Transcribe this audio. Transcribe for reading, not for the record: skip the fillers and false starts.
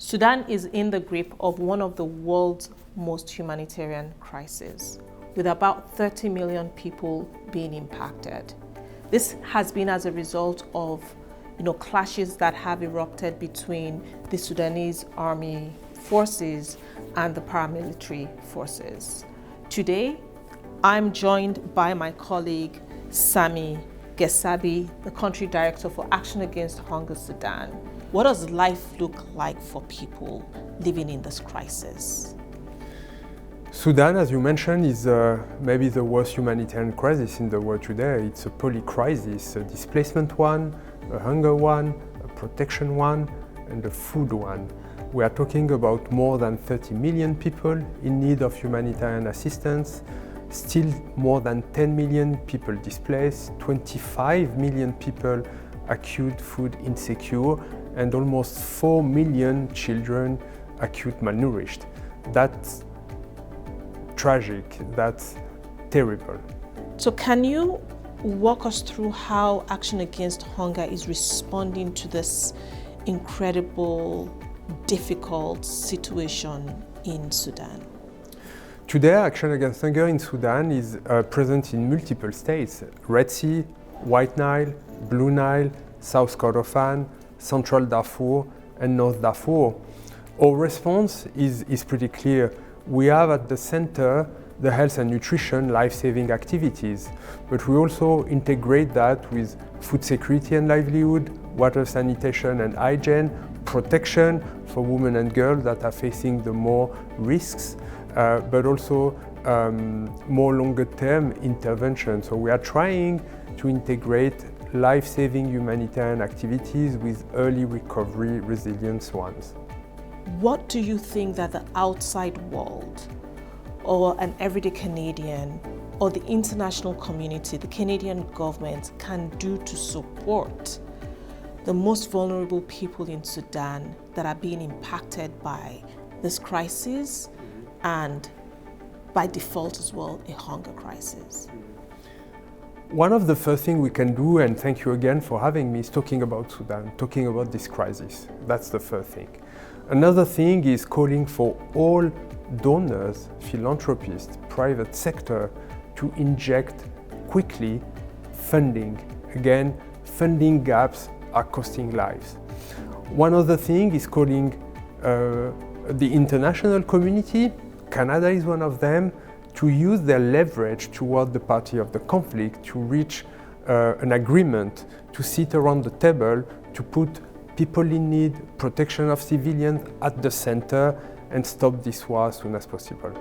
Sudan is in the grip of one of the world's most humanitarian crises, with about 30 million people being impacted. This has been as a result of clashes that have erupted between the Sudanese army forces and the paramilitary forces. Today, I'm joined by my colleague, Sami Gesabi, the Country Director for Action Against Hunger Sudan. What does life look like for people living in this crisis? Sudan, as you mentioned, is maybe the worst humanitarian crisis in the world today. It's a poly-crisis, a displacement one, a hunger one, a protection one, and a food one. We are talking about more than 30 million people in need of humanitarian assistance, still more than 10 million people displaced, 25 million people acute food insecure, and almost 4 million children acute malnourished. That's tragic, that's terrible. So can you walk us through how Action Against Hunger is responding to this incredible, difficult situation in Sudan? Today, Action Against Hunger in Sudan is present in multiple states: Red Sea, White Nile, Blue Nile, South Kordofan, Central Darfur, and North Darfur. Our response is pretty clear. We have at the center the health and nutrition life-saving activities, but we also integrate that with food security and livelihood, water sanitation and hygiene, protection for women and girls that are facing the more risks, but also more longer-term intervention. So we are trying to integrate life-saving humanitarian activities with early recovery resilience ones. What do you think that the outside world, or an everyday Canadian, or the international community, the Canadian government, can do to support the most vulnerable people in Sudan that are being impacted by this crisis and by default as well, a hunger crisis? One of the first things we can do, and thank you again for having me, is talking about Sudan, talking about this crisis. That's the first thing. Another thing is calling for all donors, philanthropists, private sector to inject quickly funding. Again, funding gaps are costing lives. One other thing is calling the international community, Canada is one of them, to use their leverage toward the party of the conflict to reach an agreement, to sit around the table, to put people in need, protection of civilians at the center, and stop this war as soon as possible.